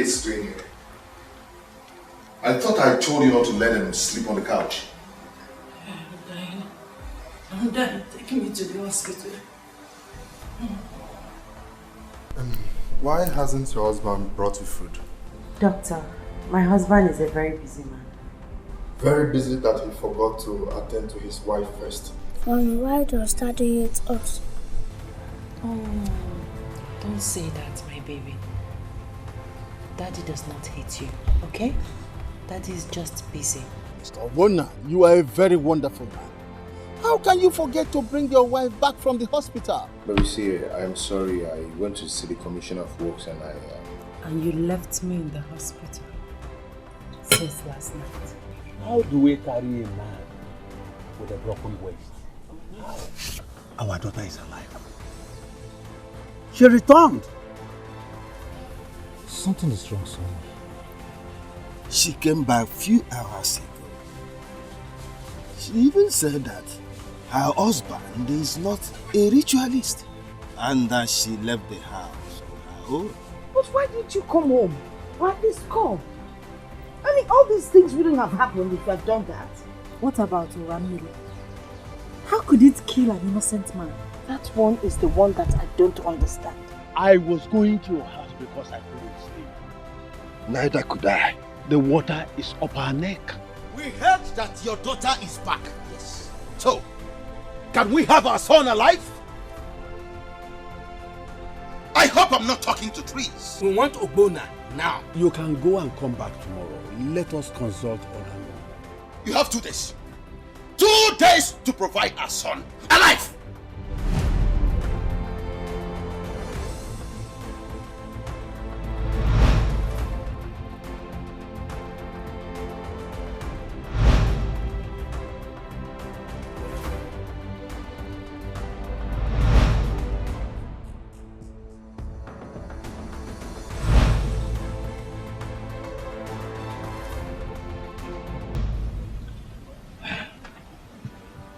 kids doing here? I thought I told you not to let them sleep on the couch. I'm dying. I'm dying. Take me to the hospital. Why hasn't your husband brought you food? Doctor, my husband is a very busy man. Very busy that he forgot to attend to his wife first. Why does Daddy hate us? Oh, don't say that, my baby. Daddy does not hate you, okay? Daddy is just busy. Mr. Ogbonna, you are a very wonderful man. How can you forget to bring your wife back from the hospital? But you see, I'm sorry. I went to see the Commissioner of Works and I... And you left me in the hospital since last night. How do we carry a man with a broken waist? How? Our daughter is alive. She returned. Something is wrong somewhere. She came back a few hours ago. She even said that her husband is not a ritualist and that she left the house on her own. But why didn't you come home? Or at least come? I mean, all these things wouldn't have happened if you had done that. What about Oramili? How could it kill an innocent man? That one is the one that I don't understand. I was going to your house because I couldn't sleep. Neither could I. The water is up her neck. We heard that your daughter is back. Yes. So, can we have our son alive? I hope I'm not talking to trees. We want Ogbonna now. You can go and come back tomorrow. Let us consult on her. You have 2 days. 2 days to provide our son alive.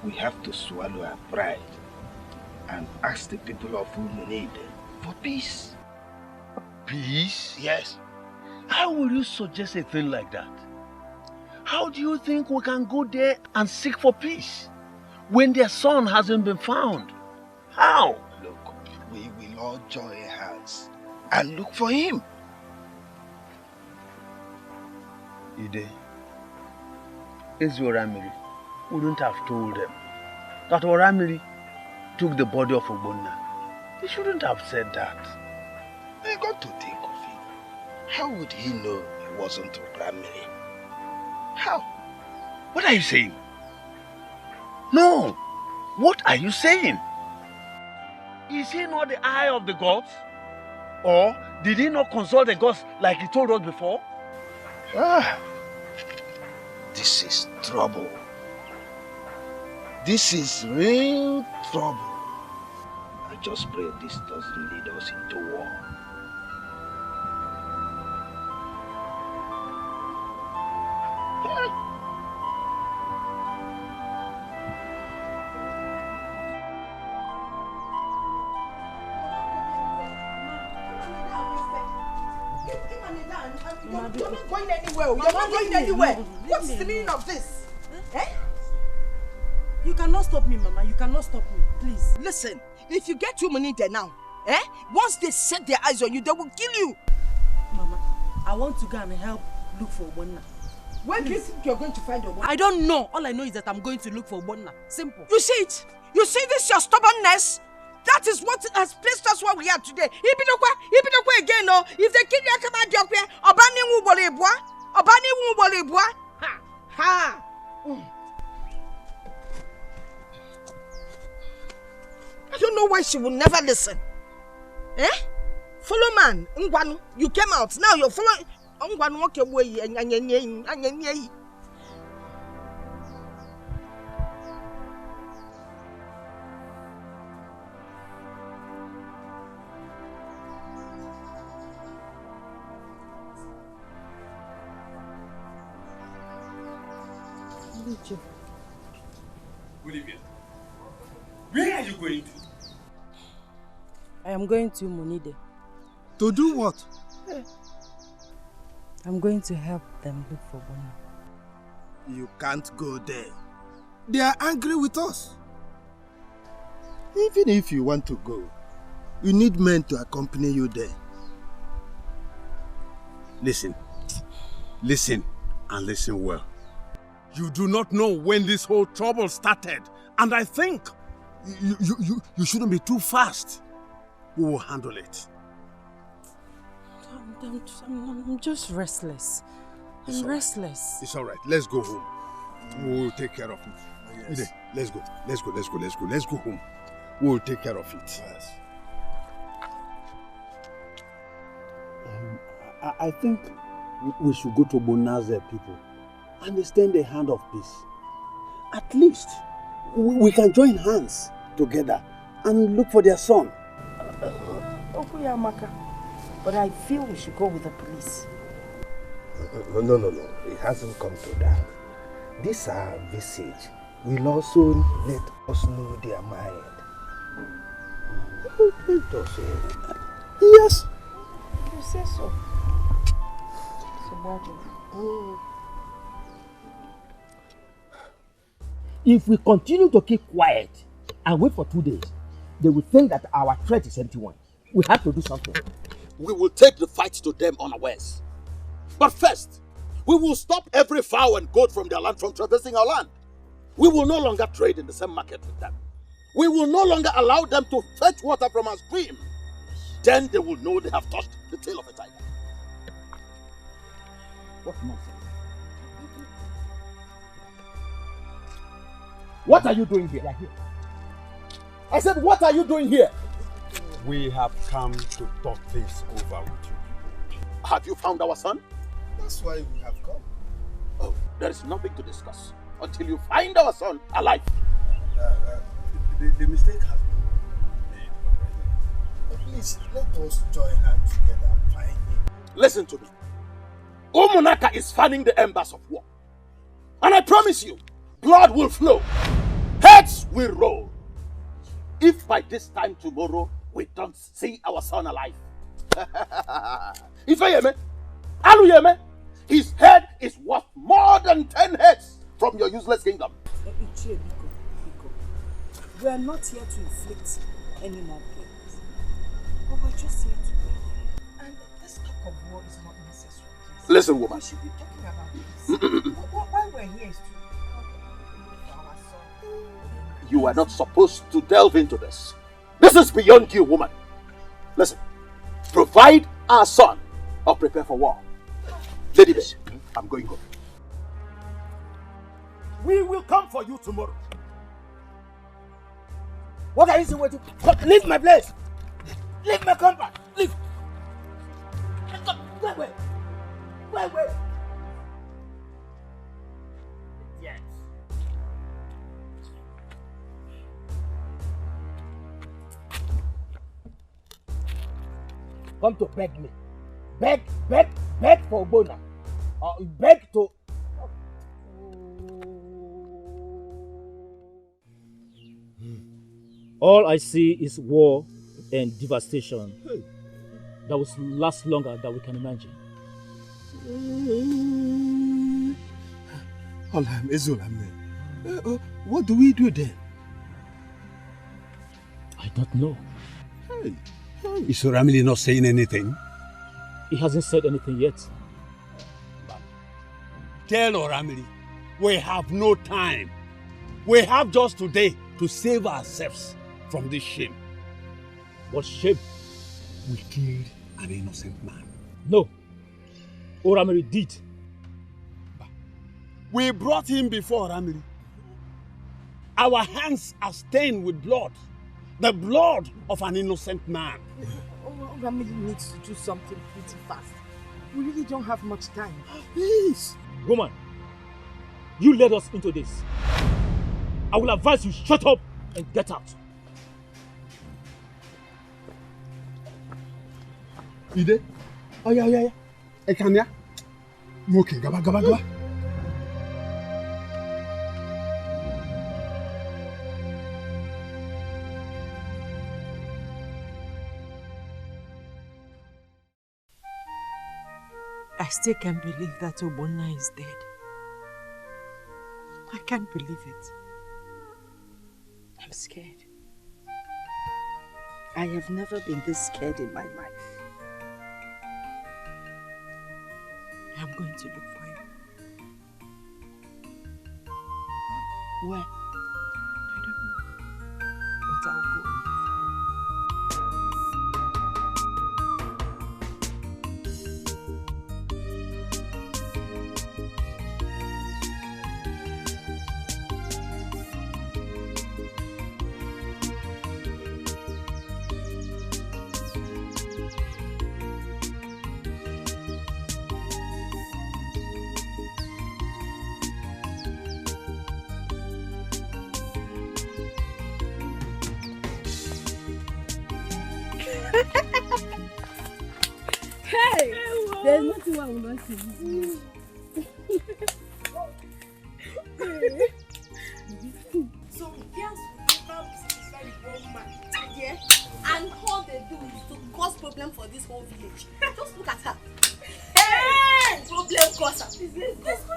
We have to swallow our pride and ask the people of Ini Edo for peace. Peace? Yes. How will you suggest a thing like that? How do you think we can go there and seek for peace when their son hasn't been found? How? Look, we will all join hands and look for him. Ide, Oramili wouldn't have told them that Oramili took the body of Ogbonna. He shouldn't have said that. I got to think of it. How would he know it wasn't Oramili? How? What are you saying? No! What are you saying? Is he not the eye of the gods? Or did he not consult the gods like he told us before? This is trouble. This is real trouble. I just pray this doesn't lead us into war. You're not going anywhere. You're not going anywhere. What's the meaning of this? Eh? You cannot stop me, Mama. You cannot stop me. Please. Listen, if you get too many there now, once they set their eyes on you, they will kill you. Mama, I want to go and help look for Ogbonna. Where do you think you're going to find Ogbonna? I don't know. All I know is that I'm going to look for Ogbonna. Simple. You see it? You see this your stubbornness? That is what has placed us where we are today. Ibinokwa again, no. If they kill you, come out here. Obani wubolebwa. Obani wubolebwa. Ha. I don't know why she will never listen. Follow man, Ngwanu. You came out. Now you're following. Ngwanu walk away. Olivia, where are you going to? I am going to Monide. To do what? I'm going to help them look for Bona. You can't go there. They are angry with us. Even if you want to go, you need men to accompany you there. Listen, and listen well. You do not know when this whole trouble started, and I think you shouldn't be too fast. We will handle it. I'm just restless. I'm restless. It's all right. Let's go home. We'll take care of it. Yes. Ide, let's go. Let's go home. We'll take care of it. Yes. I think we should go to Bona's people and extend the hand of peace. At least we can join hands together and look for their son. Okuyamaka, but I feel we should go with the police. No. It hasn't come to that. This our visit will also let us know their mind. Let us know. Yes. You say so. If we continue to keep quiet and wait for 2 days, they will think that our threat is empty one. We have to do something. We will take the fight to them unawares. But first, we will stop every fowl and goat from their land from traversing our land. We will no longer trade in the same market with them. We will no longer allow them to fetch water from our stream. Then they will know they have touched the tail of a tiger. What nonsense? What are you doing here? I said, what are you doing here? We have come to talk things over with you. Have you found our son? That's why we have come. Oh, there is nothing to discuss until you find our son alive. The mistake has been made already. Please, let us join hands together and find him. Listen to me. Umunaka is fanning the embers of war. And I promise you, blood will flow. Heads will roll. If by this time tomorrow we don't see our son alive. Ifeyeme, Aluyeme, his head is worth more than 10 heads from your useless kingdom. Biko. We are not here to inflict any more pain. But we're just here to pray. And this talk of war is not necessary. Listen, woman. We should be talking about this. Why we're here is to help for our son. You are not supposed to delve into this. This is beyond you, woman. Listen, provide our son or prepare for war. Lady Bay, I'm going home. We will come for you tomorrow. What are you still waiting? Leave my place. Leave my compound. Leave. Go away. Go away. Yes. Come to beg me. Beg for Bona. Beg to... All I see is war and devastation that will last longer than we can imagine. What do we do then? I don't know. Is Ramili not saying anything? He hasn't said anything yet. Tell Oramili, we have no time. We have just today to save ourselves from this shame. What shame? We killed an innocent man. No. Oramiri did. We brought him before Oramiri. Our hands are stained with blood. The blood of an innocent man. Oramiri needs to do something pretty fast. We really don't have much time. Please. Woman, you led us into this. I will advise you shut up and get out. Ide? Oh yeah. Ekanya? Okay, gaba. I still can't believe that Ogbonna is dead. I can't believe it. I'm scared. I have never been this scared in my life. I'm going to look for him. Where? I don't know. But I'll go. Hey! There's nothing wrong with my TV. So girls will never be satisfied with one man. Yeah? And all they do is to cause problem for this whole village. Just look at her. Hey! Problem causer. Let's go.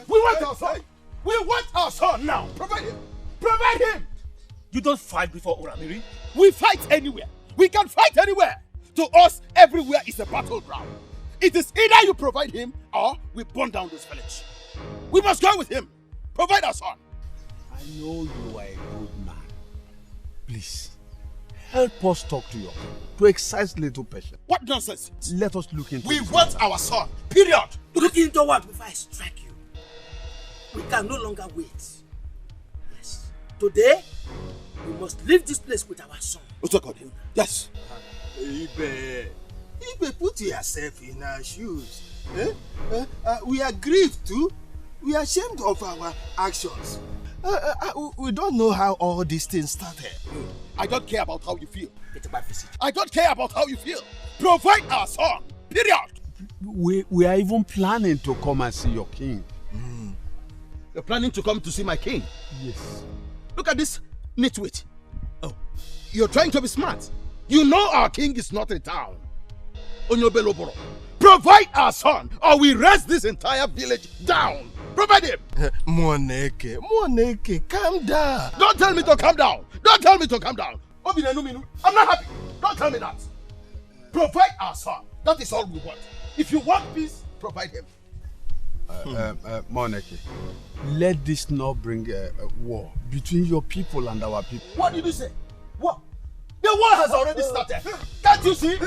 We want our son! We want our son now! Provide him! Provide him! You don't fight before Oramiri? We fight anywhere! We can fight anywhere! To us, everywhere is a battleground. It is either you provide him or we burn down this village. We must go with him. Provide our son. I know you are a good man. Please, help us talk to your king to exercise little patience. What nonsense? Let us look into We this. want our son. Period. Look into what before I strike you. We can no longer wait. Yes. Today, we must leave this place with our son. Yes. Ibe, put yourself in our shoes. We are grieved too. We are ashamed of our actions. We don't know how all these things started. I don't care about how you feel. I don't care about how you feel. Provide our son. Period. We are even planning to come and see your king. You're planning to come to see my king? Yes. Look at this nitwit. Oh, you're trying to be smart. You know our king is not in town. Onyobeloboro. Provide our son or we raise this entire village down. Provide him. Moneke, calm down. Don't tell me to calm down. Don't tell me to calm down. I'm not happy. Don't tell me that. Provide our son. That is all we want. If you want peace, provide him. Moneke, let this not bring a war between your people and our people. What did you say? What? The war has already started. Can't you see?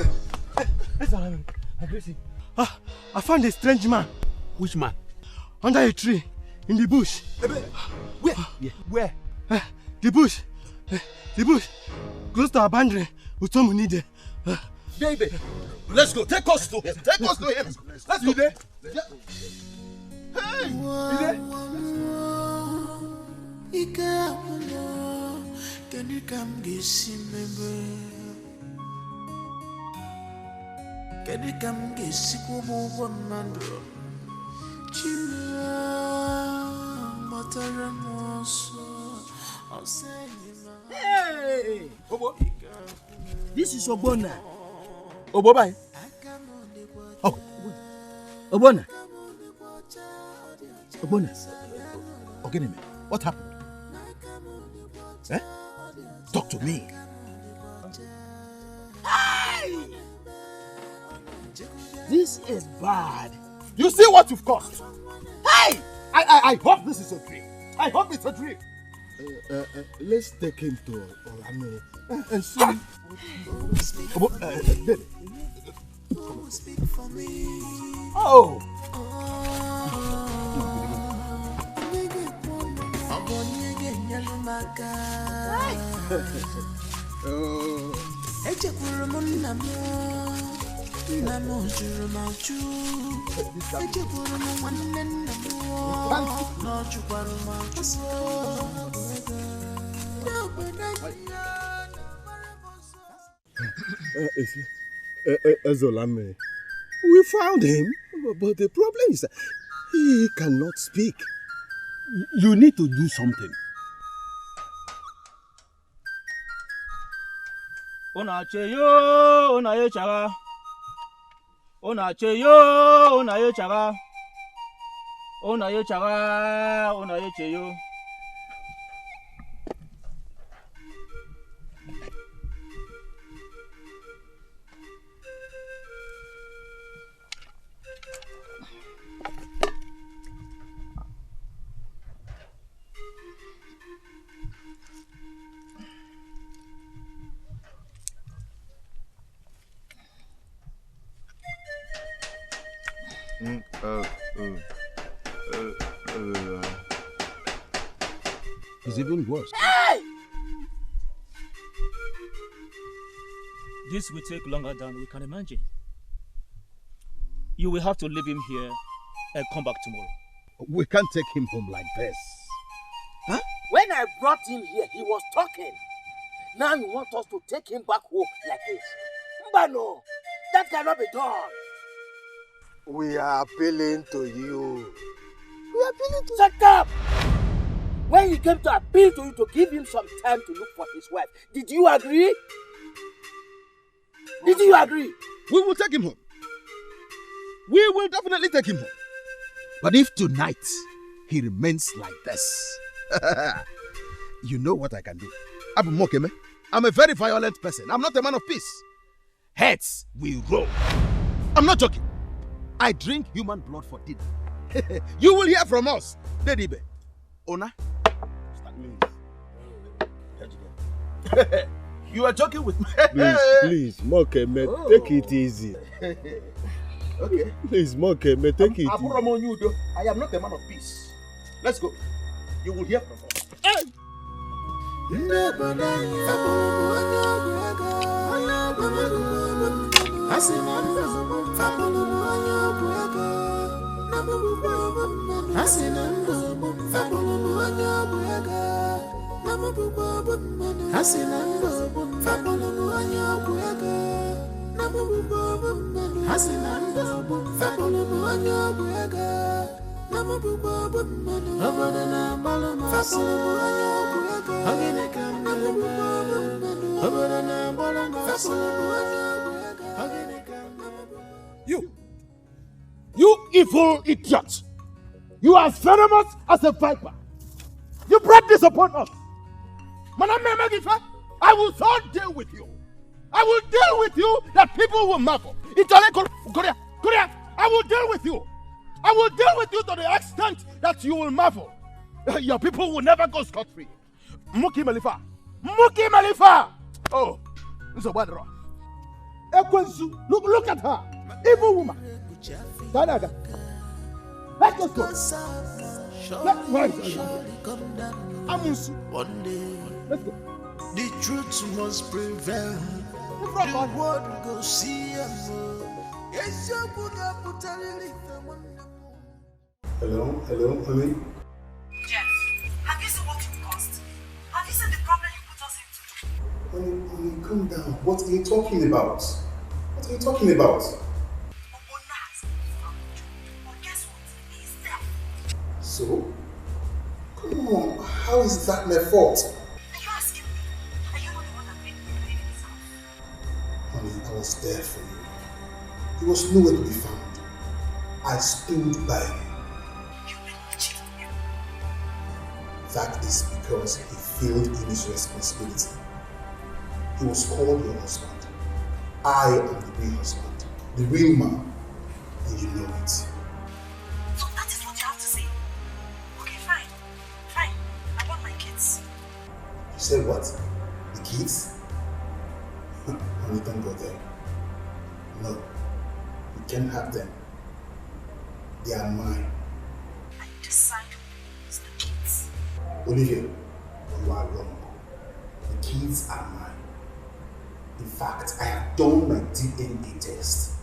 I found a strange man. Which man? Under a tree, in the bush. Where? Where? The bush. The bush. Close to our boundary. Utomunide. Baby, let's go. Take us to him. Take us to him. Let's go. Ide. Hey! Can you come get me? Can you come get sick of one man? Hey! This is Ogbonna. Obobai. Oh, Ogbonna. Ogbonna. Okay, what happened? Eh? Talk to me. Hey! This is bad. You see what you've caused? Hey! I hope this is a dream. I hope it's a dream. Let's take him to Orlando and see. Baby. Oh! Ezolame, We found him, but the problem is that he cannot speak. You need to do something. Onacheyo, onaye chaga. Onacheyo, onaye chaga. Onaye chaga, onaye cheyo. It's even worse. Hey! This will take longer than we can imagine. You will have to leave him here and come back tomorrow. We can't take him home like this. Huh? When I brought him here, he was talking. Now you want us to take him back home like this? Mbano, that cannot be done. We are appealing to you. We are appealing to Shut up! When he came to appeal to you to give him some time to look for his wife, did you agree? Did you agree? We will take him home. We will definitely take him home. But if tonight he remains like this, you know what I can do. Abu Mokeme, I'm a very violent person. I'm not a man of peace. Heads will roll. I'm not joking. I drink human blood for dinner. You will hear from us. Dedibe. Ona. You are joking with me. Please, Mokeme, take it easy. Okay. Please, Mokeme, take it easy. I am not a man of peace. Let's go. You will hear from us. Hey! You evil idiot! You are as venomous as a viper. You brought this upon us. I will so deal with you. I will deal with you that people will marvel. Korea, I will deal with you. I will deal with you to the extent that you will marvel. Your people will never go scot-free. Muki Malifa! Oh, Nsobadro. Ekwensu, look at her. Evil woman. Danaga. Let's just go. Let's rise. Amusu. One day, let's go. The truth must prevail. The world will go see Hello, honey. Jeff, have you seen what you caused? Have you seen the problem you put us into? Honey, calm down. What are you talking about? What are you talking about? So? Come on, how is that my fault? Are you asking me? Are you not the one that made me believe in this house? Honey, I was there for you. He was nowhere to be found. I stood by you. You made me cheat on him. That is because he failed in his responsibility. He was called your husband. I am the real husband, the real man, and you know it. So that is what you have to say? Okay, fine. Fine. I want my kids. You said what? The kids? Honey, don't go there. No. You can't have them. They are mine. I decide who owns the kids. Olivia, you are wrong. The kids are mine. In fact, I have done my DNA test.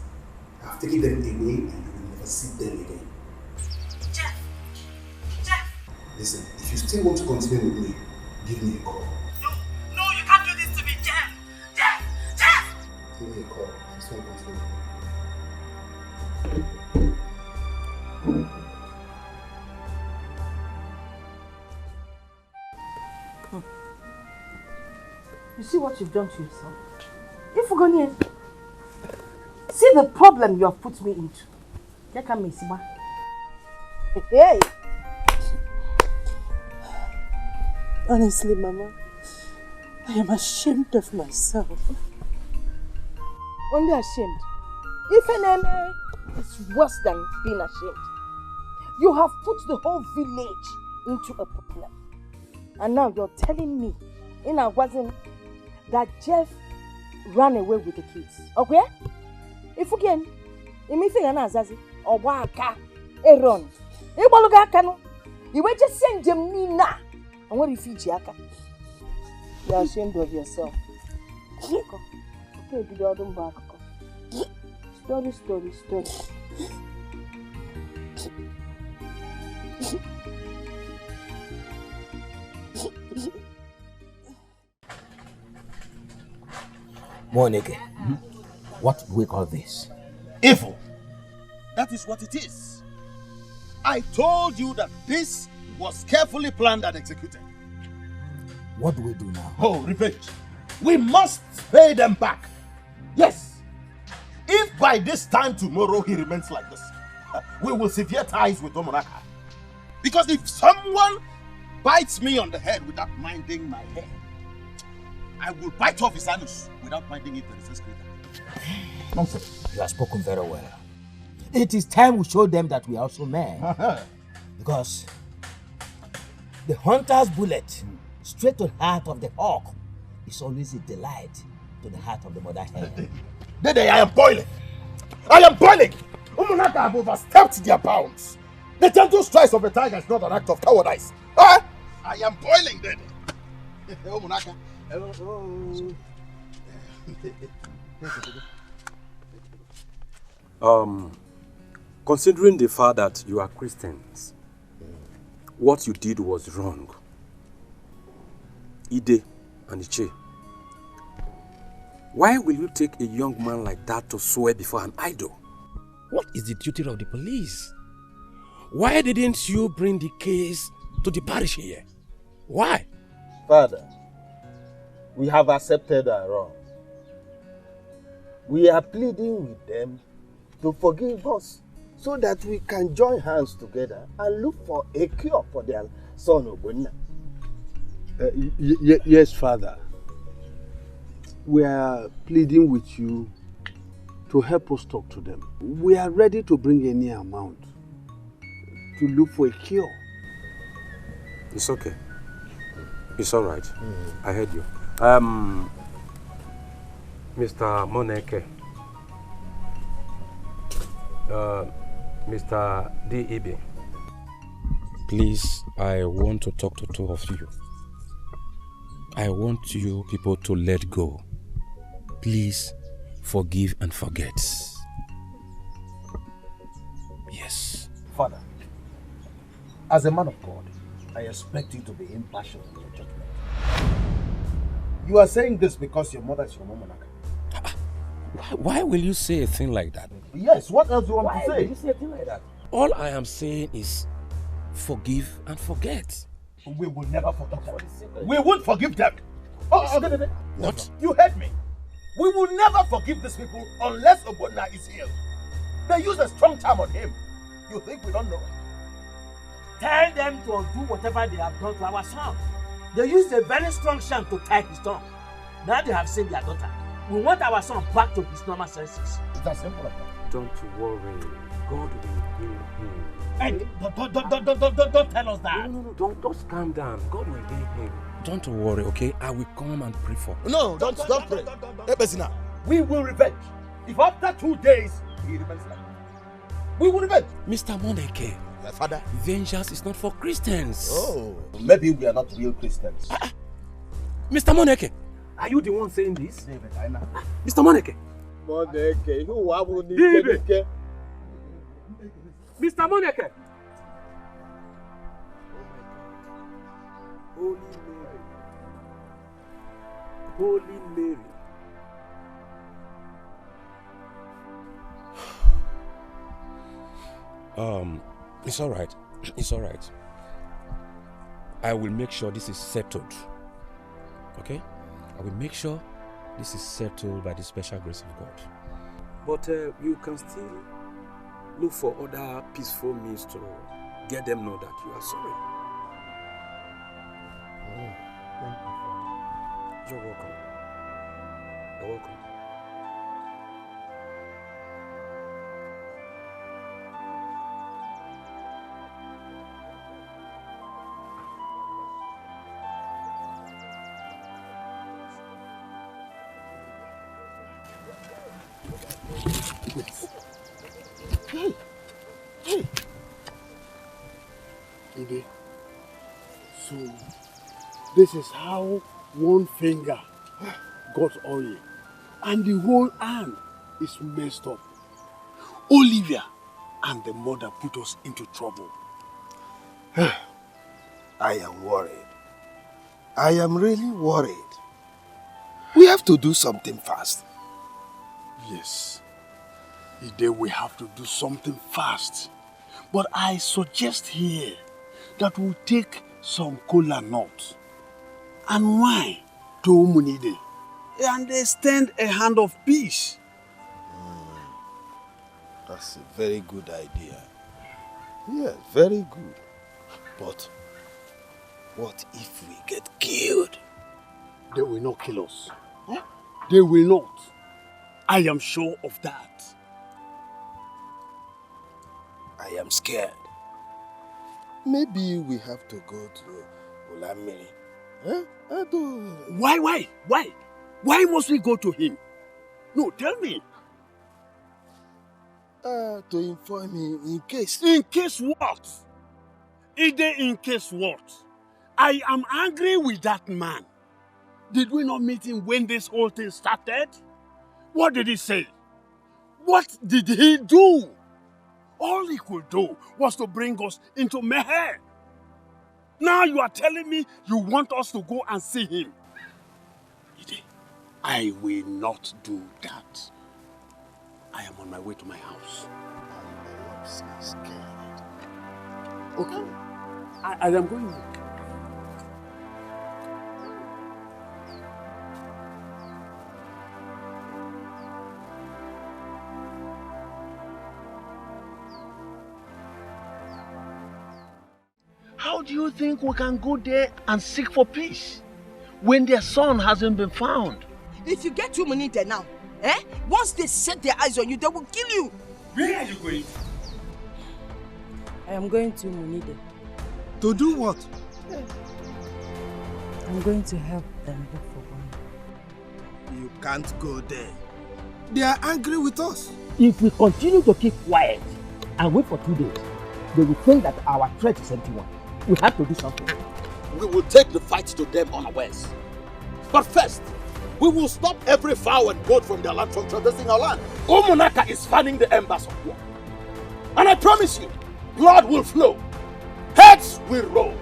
I have taken them away and you will never see them again. Jeff! Listen, if you still want to continue with me, give me a call. No, you can't do this to me, Jeff! Give me a call. I just want to continue with me. You see what you've done to yourself? If we're going to see the problem you have put me into. Hey! Honestly, Mama, I am ashamed of myself. Only ashamed. If an enemy is worse than being ashamed. You have put the whole village into a problem. And now you're telling me, in a wasn't that Jeff ran away with the kids. Okay? If again, anything an azazi or waka, Aaron, Ibalugakano, you were just saying Jamina. And what if you are ashamed of yourself? Okay, do the other back. Story. Moneke, what do we call this? Evil. That is what it is. I told you that this was carefully planned and executed. What do we do now? Oh, revenge. We must pay them back. Yes. If by this time tomorrow he remains like this, we will sever ties with Omonaka. Because if someone bites me on the head without minding my hair, I will bite off his anus without minding it. Nonsense. You have spoken very well. It is time we show them that we are also men. Because the hunter's bullet straight to the heart of the hawk is always a delight to the heart of the mother hen. Dede, I am boiling. I am boiling. Umunaka have overstepped their bounds. The gentle strikes of a tiger is not an act of cowardice. Huh? I am boiling, Dede. Umunaka. Considering the fact that you are Christians, what you did was wrong. Ide and Iche, why will you take a young man like that to swear before an idol? What is the duty of the police? Why didn't you bring the case to the parish here? Why? Father, we have accepted our wrong. We are pleading with them to forgive us so that we can join hands together and look for a cure for their son Obunna. Yes, Father. We are pleading with you to help us talk to them. We are ready to bring any amount to look for a cure. It's okay. It's all right. I heard you. Mr. Moneke, Mr. D.E.B. Please, I want to talk to two of you. I want you people to let go. Please forgive and forget. Yes. Father, as a man of God, I expect you to be impartial in your judgment. You are saying this because your mother is from Omonaka. Why will you say a thing like that? Yes, what else do you want to say? Why will you say a thing like that? All I am saying is forgive and forget. We will never forgive them. We won't forgive them. Okay. What? You heard me. We will never forgive these people unless Obonna is healed. They use a strong charm on him. You think we don't know? Tell them to do whatever they have done to our son. They used a very strong charm to tie his tongue. Now they have seen their daughter. We want our son back to his normal senses. It's that simple like that. Don't worry. God will heal him. Hey, don't tell us that. No, don't just calm down. God will heal him. Don't worry, okay? I will come and pray for him. No, don't pray. We will revenge. If after 2 days he remains like that, we will revenge. Mr. Moneke, my father, vengeance is not for Christians. Oh, maybe we are not real Christians. Mr. Moneke, are you the one saying this? David, I know. Mr. Moneke. Moneke, who will need David. Mr. Moneke. Holy Mary. Holy Mary. It's all right. It's all right. I will make sure this is settled. Okay? I will make sure this is settled by the special grace of God. But you can still look for other peaceful means to get them know that you are sorry. Oh, thank you. You're welcome. You're welcome. Hey! Hey! Ide, so this is how one finger got oil and the whole hand is messed up. Olivia and the mother put us into trouble. I am worried. I am really worried. We have to do something fast. Yes. Ide, we have to do something fast. But I suggest here that we take some cola nuts and wine to Umunide and extend a hand of peace. That's a very good idea. Yes, very good. But what if we get killed? They will not kill us. Huh? They will not. I am sure of that. I am scared. Maybe we have to go to Olamiri. Huh? Why? Why must we go to him? No, tell me. To inform him in case. In case what? Ide, in case what? I am angry with that man. Did we not meet him when this whole thing started? What did he say? What did he do? All he could do was to bring us into Meher. Now you are telling me you want us to go and see him. Ide, I will not do that. I am on my way to my house. I'm scared. Okay. I am going. How do you think we can go there and seek for peace when their son hasn't been found? If you get too many there now, once they set their eyes on you, they will kill you. Where are you going? I am going to Munide. To do what? I'm going to help them look for money. You can't go there. They are angry with us. If we continue to keep quiet and wait for 2 days, they will think that our threat is empty one. We have to do something. We will take the fight to them unawares. But first, we will stop every fowl and goat from their land from traversing our land. Omunaka is fanning the embers of war. And I promise you, blood will flow. Heads will roll.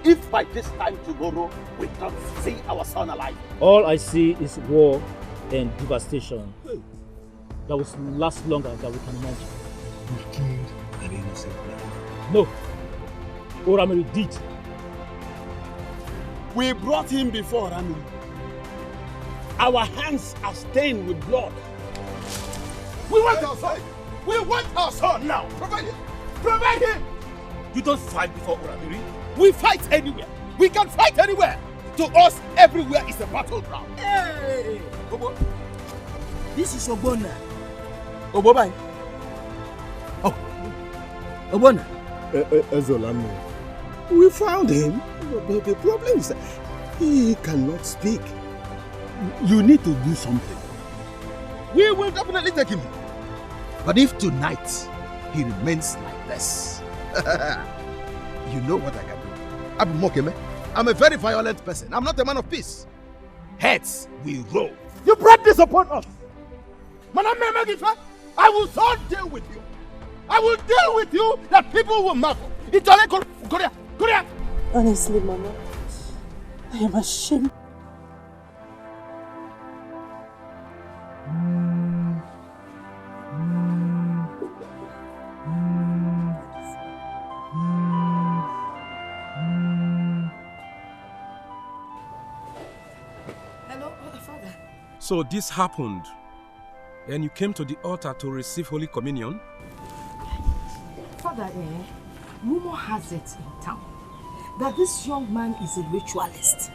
If by this time tomorrow we don't see our son alive. All I see is war and devastation that will last longer than we can imagine. We killed an innocent man. No. Oramiri did. We brought him before Oramiri. Our hands are stained with blood. We want our son. We want our son now. Provide him. Provide him. You don't fight before Oramiri. We fight anywhere. We can fight anywhere. To us, everywhere is a battleground. Hey! Obo. This is Obona. Obobai. Oh. Obona. Ezolame. We found him. But the problem is that he cannot speak. You need to do something. We will definitely take him. But if tonight he remains like this, you know what I can do. I'm a very violent person. I'm not a man of peace. Heads will roll. You brought this upon us. I will so deal with you. I will deal with you that people will marvel. Korea. Honestly, Mama, I am ashamed. So this happened, and you came to the altar to receive Holy Communion? Father, rumor has it in town that this young man is a ritualist.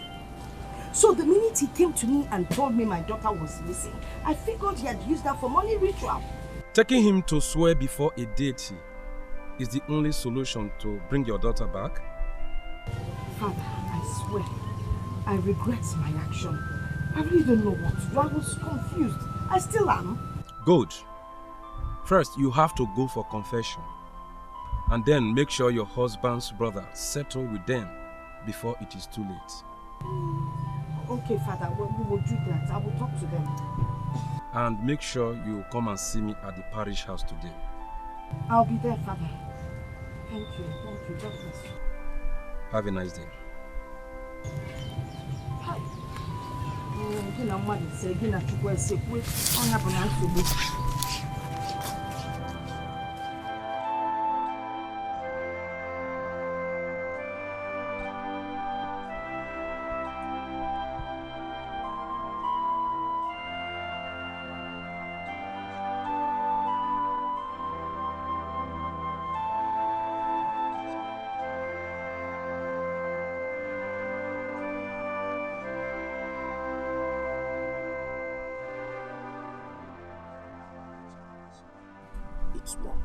So the minute he came to me and told me my daughter was missing, I figured he had used that for money ritual. Taking him to swear before a deity is the only solution to bring your daughter back? Father, I swear, I regret my action. I really don't know what to do. I was confused. I still am. Good. First, you have to go for confession. And then make sure your husband's brother settle with them before it is too late. Okay, Father, we will do that. I will talk to them. And make sure you come and see me at the parish house today. I'll be there, Father. Thank you. Thank you. God bless you. Have a nice day. Hi. It's more.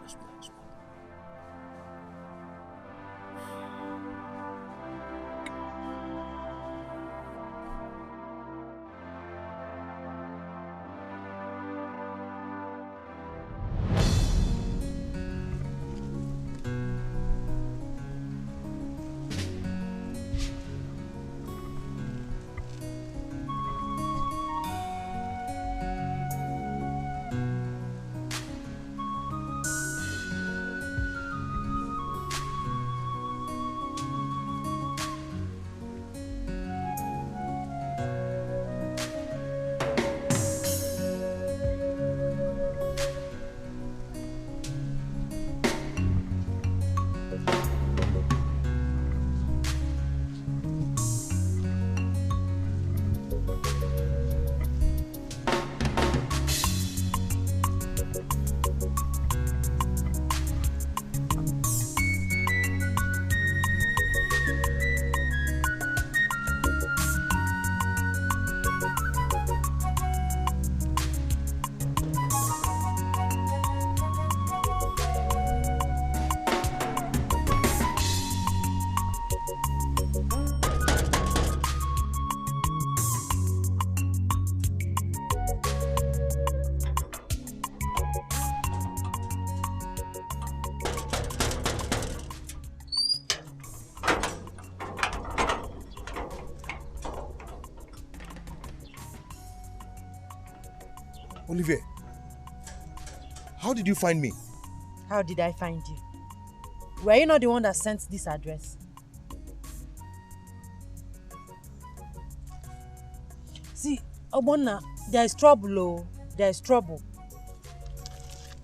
It's more. It's more. Olivier, how did you find me? How did I find you? Were you not the one that sent this address? See, Obonna, there is trouble, oh. There is trouble.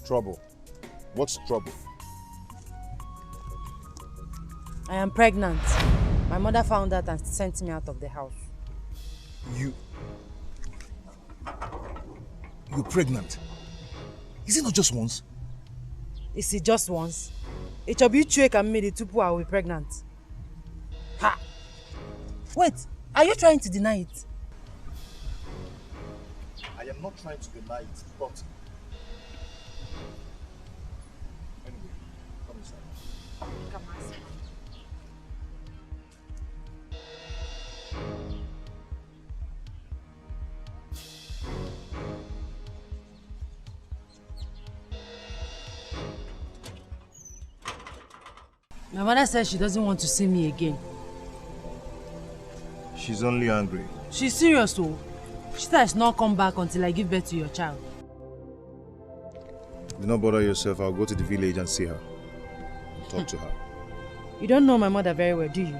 Trouble? What's trouble? I am pregnant. My mother found out and sent me out of the house. You're pregnant? Is it not just once? Is it just once? It shall be trick and made it to I will be pregnant. Ha! Wait, are you trying to deny it? I am not trying to deny it, but... Anyway, come inside. Come inside. My mother says she doesn't want to see me again. She's only angry. She's serious, though. She said I should not come back until I give birth to your child. Do not bother yourself. I'll go to the village and see her. Talk to her. You don't know my mother very well, do you?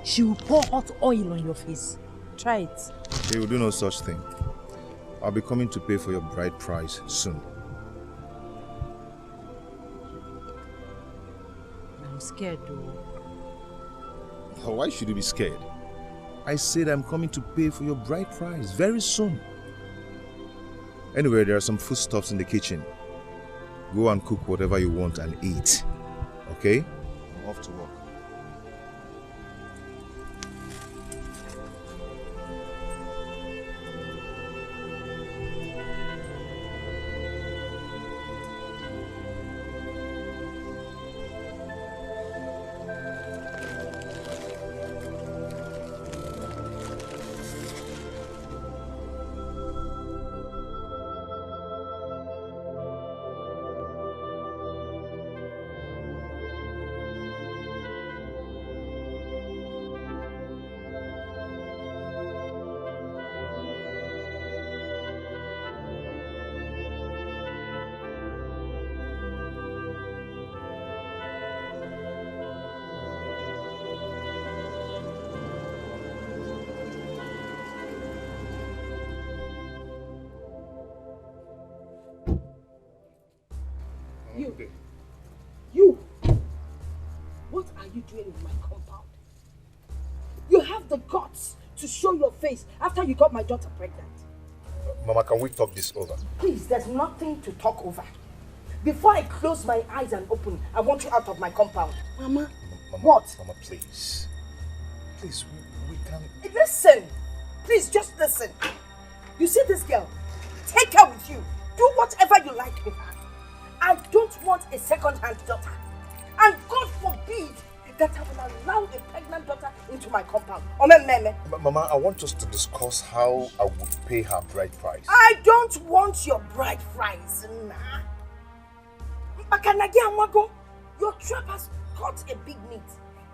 She will pour hot oil on your face. Try it. She will do no such thing. I'll be coming to pay for your bride price soon. I'm scared, though. Why should you be scared? I said I'm coming to pay for your bride price very soon. Anyway, there are some foodstuffs in the kitchen. Go and cook whatever you want and eat. Okay? I'm off to work. You! What are you doing in my compound? You have the guts to show your face after you got my daughter pregnant. Mama, can we talk this over? Please, there's nothing to talk over. Before I close my eyes and open, I want you out of my compound. Mama, what? Mama, please. Please, we can... Listen! Please, just listen. You see this girl? Take her with you. Do whatever you like with her. I don't want a second-hand daughter. And God forbid that I will allow a pregnant daughter into my compound. Mama, I want us to discuss how I would pay her bride price. I don't want your bride price. Your trap has caught a big meat.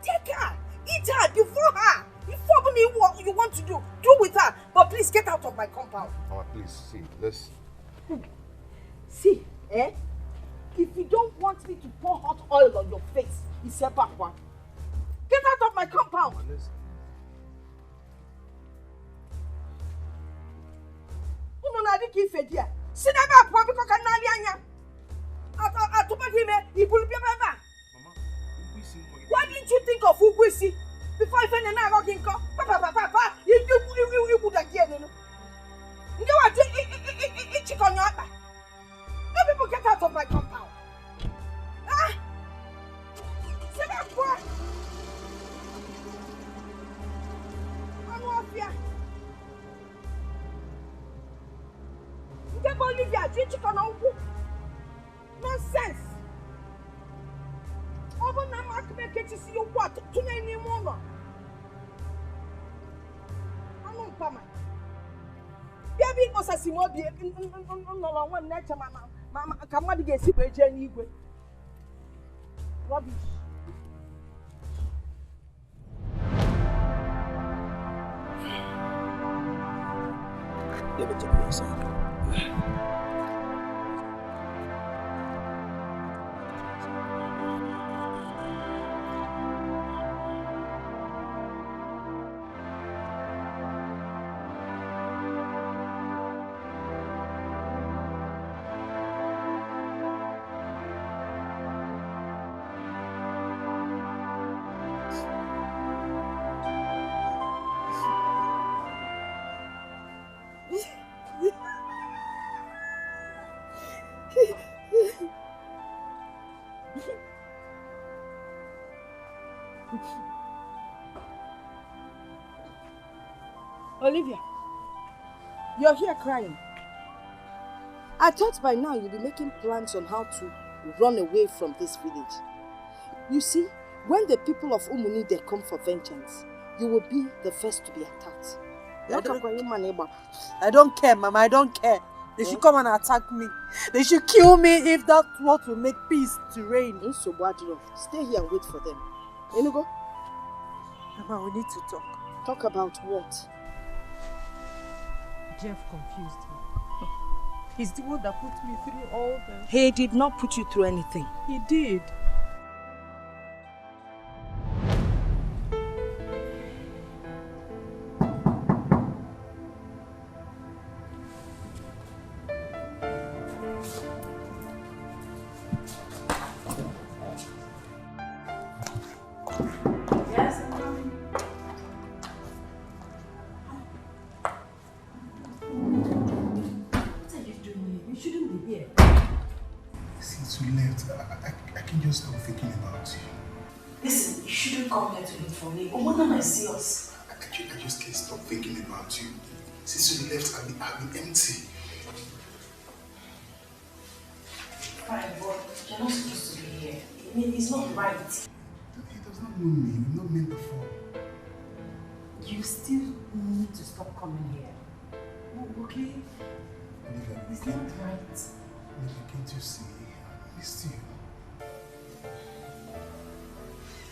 Take her. Eat her. Before her. Before you want to do with her. But please get out of my compound. Mama, please, see, let's... See, eh? If you don't want me to pour hot oil on your face, it's a back one. Get out of my compound. Why didn't you think of Ugwisi before I send a knocking call? Papa, you would again. You are doing chicken on your upper. No people get out of my compound. Ah! Say that boy. I'm off here. You can't believe you chicken on who? Nonsense. Over now, I can get to see you what? To any more. I'm on Pama. Baby, was a small beer no one nature, Mama, come on to get sick with Jenny. Rubbish. Let me take you aside. Olivia, you're here crying. I thought by now you'd be making plans on how to run away from this village. You see, when the people of Umuni they come for vengeance, you will be the first to be attacked. I don't care, Mama, I don't care. They should come and attack me. They should kill me if that's what will make peace to reign. Stay here and wait for them. Enugo? Mama, we need to talk. Talk about what? Jeff confused me. He's the one that put me through all this. He did not put you through anything. He did. I can just stop thinking about you. Listen, you shouldn't come here to look for me. Omona might see us. I just can't stop thinking about you. Since you left, I've been empty. Fine, but you're not supposed to be here. I mean, it's not right. He does not know me. We've not met before. You still need to stop coming here. Okay? Olivia, it's not right. Olivia, can't you see? I missed you.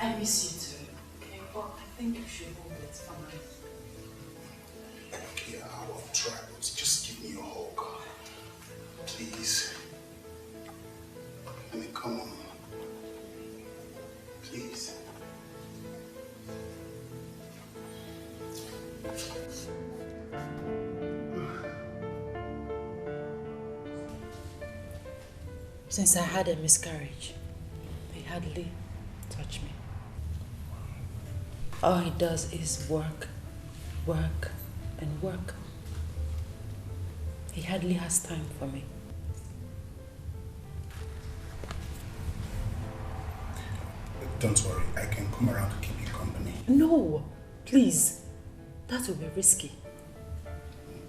I miss you too. Okay, but I think you should hold it for now. Okay, I'll try, but just give me a hug. Please. I mean, come on. Please. Since I had a miscarriage, he hardly touched me. All he does is work, work, and work. He hardly has time for me. Don't worry, I can come around to keep you company. No, please. That will be risky.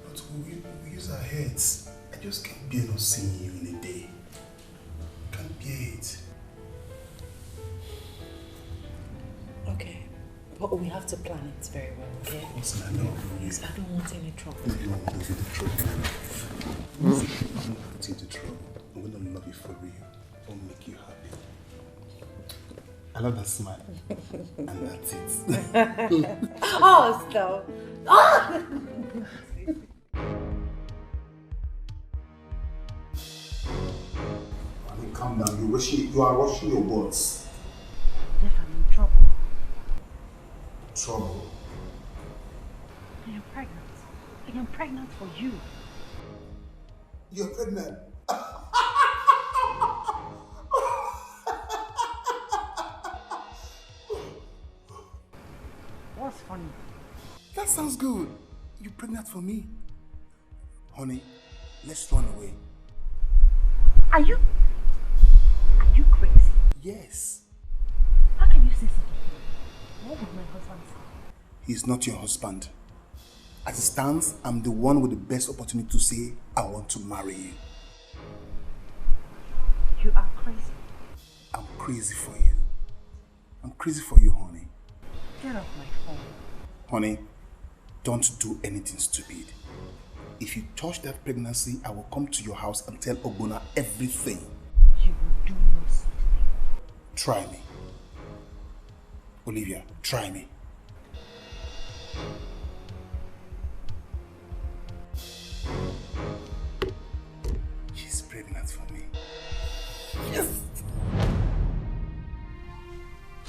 But we use our heads. I just can't bear not seeing you in a day. Can't bear it. Okay, but we have to plan it very well, okay? Of course, I know. Because I don't want any trouble. No, you don't want to get into trouble. I'm not put you into trouble. I'm going to love you for real. I'll make you happy. I love that smile. And that's it. Oh, stop. Ah! I mean, calm down. You are rushing your words. Jeff, I'm in trouble. Trouble? I am pregnant. I am pregnant for you. You're pregnant? What's funny? That sounds good. You're pregnant for me. Honey, let's run away. Are you crazy? Yes. How can you say such a thing? What would my husband say? He's not your husband. As it stands, I'm the one with the best opportunity to say, I want to marry you. You are crazy. I'm crazy for you. I'm crazy for you, honey. Get off my phone. Honey, don't do anything stupid. If you touch that pregnancy, I will come to your house and tell Ogbona everything. You will do no such thing. Try me. Olivia, try me. She's pregnant for me. Yes!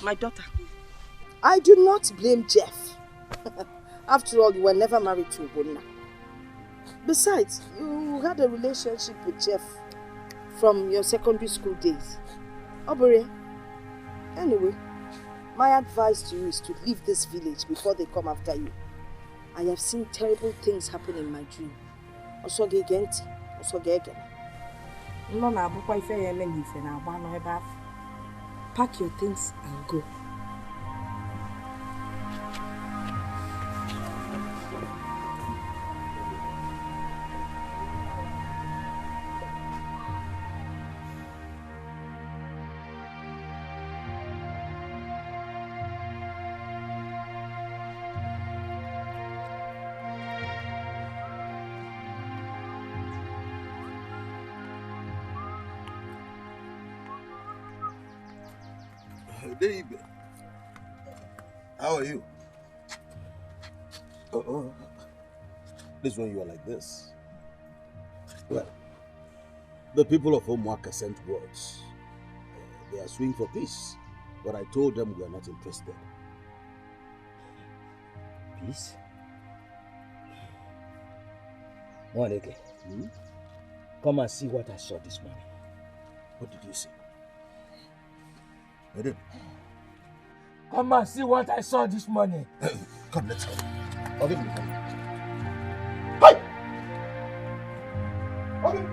My daughter, I do not blame Jeff. After all, you were never married to Ogbonna. Besides, you had a relationship with Jeff from your secondary school days. Obere, anyway, my advice to you is to leave this village before they come after you. I have seen terrible things happen in my dream. Pack your things and go. Baby, how are you? This when you are like this. Well, the people of Homeworker sent words. They are suing for peace, but I told them we are not interested. Peace? Mwaleke, come and see what I saw this morning. What did you see? I did. Come and see what I saw this morning. Come, let's go. I'll give you some. Hey! Okay.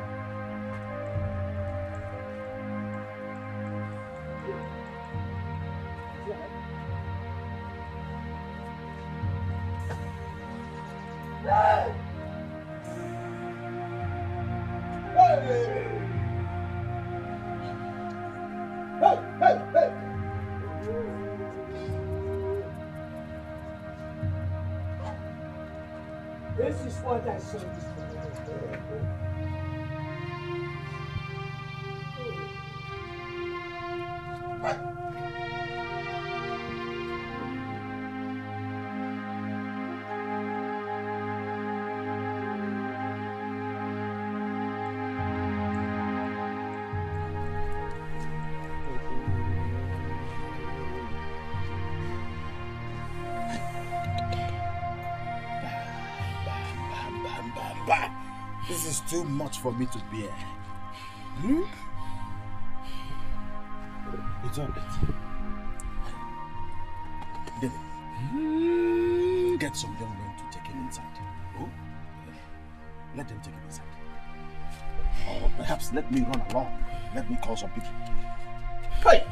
This is what I saw this morning. This is too much for me to bear. It's all right. David, get some young men to take him inside. Oh? Let them take him inside. Or perhaps let me run along. Let me call some people. Hey!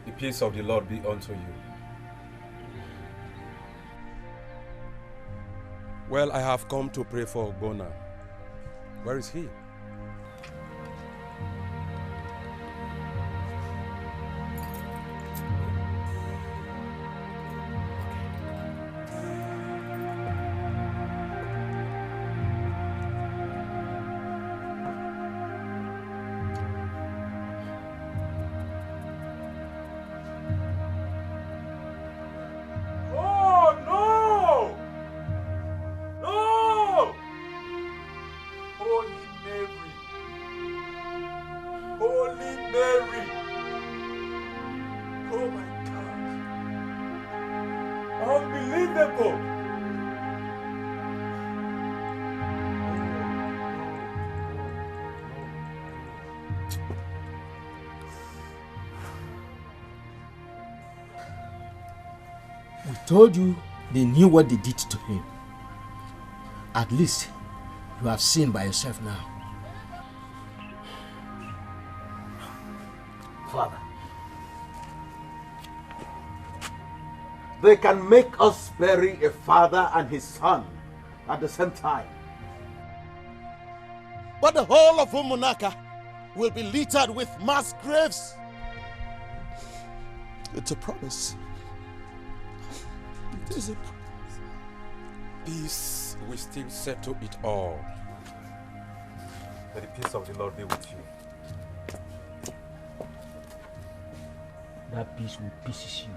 The peace of the Lord be unto you. Well, I have come to pray for Ogbonna. Where is he? We told you they knew what they did to him. At least you have seen by yourself now. Father, they can make us bury a father and his son at the same time. But the whole of Umunaka will be littered with mass graves. It's a promise. It is a promise. Peace will still settle it all. May the peace of the Lord be with you. That peace will pieces you.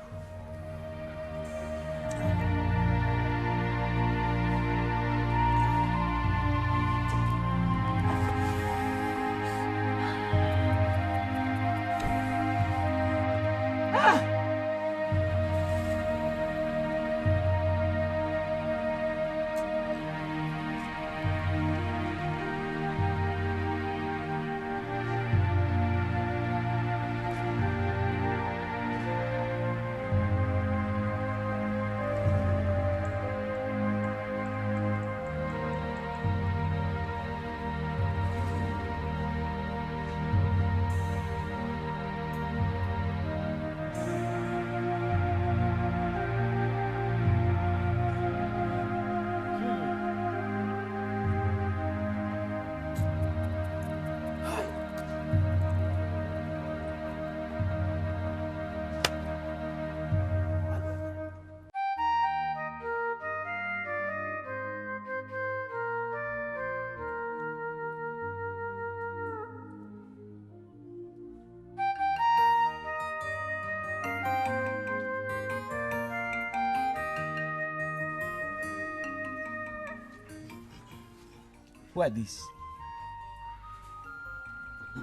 Who are these?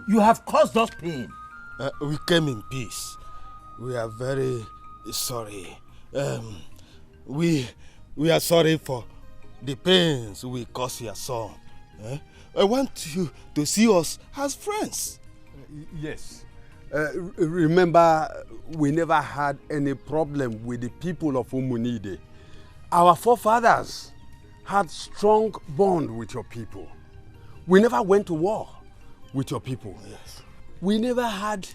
You have caused us pain. We came in peace. We are very sorry. We are sorry for the pains we caused your son. I want you to see us as friends. Yes. Remember, we never had any problem with the people of Umunide. Our forefathers had strong bond with your people. We never went to war with your people. Yes. We never had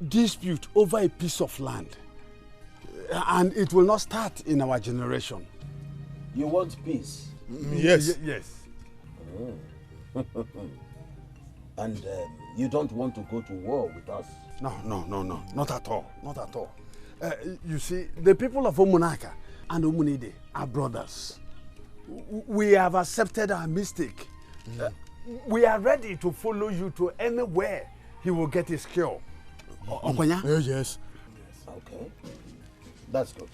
dispute over a piece of land. And it will not start in our generation. You want peace? Yes. Yes. Oh. And you don't want to go to war with us? No, not at all, not at all. You see, the people of Omunaka and Omunide are brothers. We have accepted our mistake. We are ready to follow you to anywhere he will get his cure. Okonya? Yes. Okay. That's good.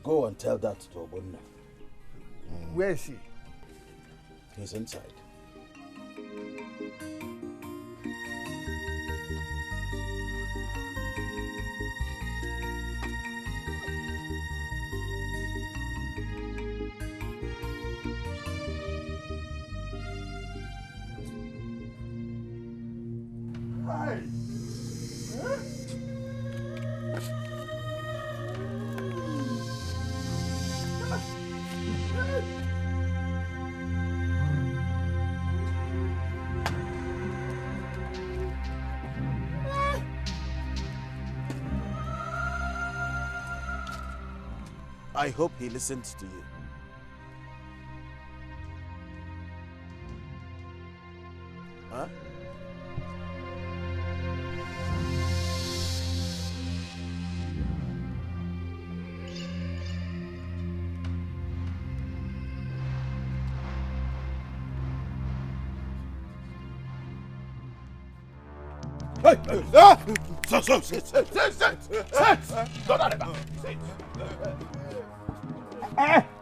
Go and tell that to Obonna. Where is he? He's inside. I hope he listens to you. Huh? Hey! Ah! Sit!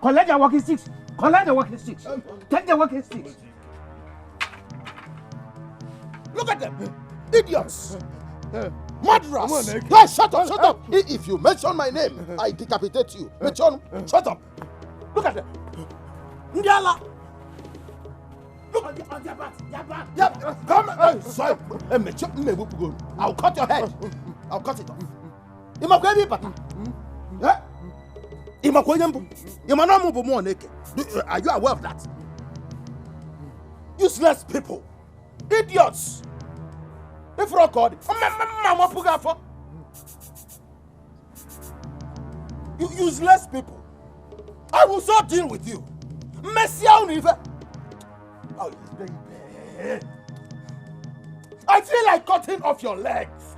Collect your walking sticks. Collect the walking sticks. Take the walking sticks. Look at them! Idiots! Murderers! Hey, shut up! If you mention my name, I decapitate you. Shut up! Look at them! Ndiala! Look at their back! Yeah, come! Sorry! I'll cut your head! I'll cut it off. Imakwebi pata! Are you aware of that? Useless people! Idiots! If you're called, you useless people! I will so deal with you! Messia Univer! Oh, baby! I feel like cutting off your legs!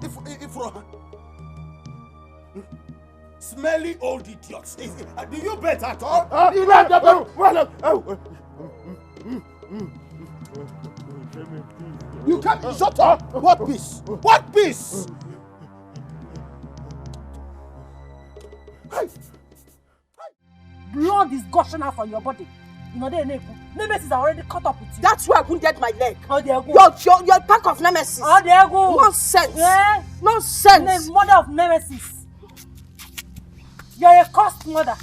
If smelly old idiots. Do you bet at all? You can't shut up! What peace? What peace? Blood is gushing out from your body. You know, Nemesis are already caught up with you. That's why I wounded my leg. Oh, there you go. Your pack of Nemesis. Oh, there you go. Nonsense. Yeah? Nonsense. The mother of Nemesis. You're a cursed mother.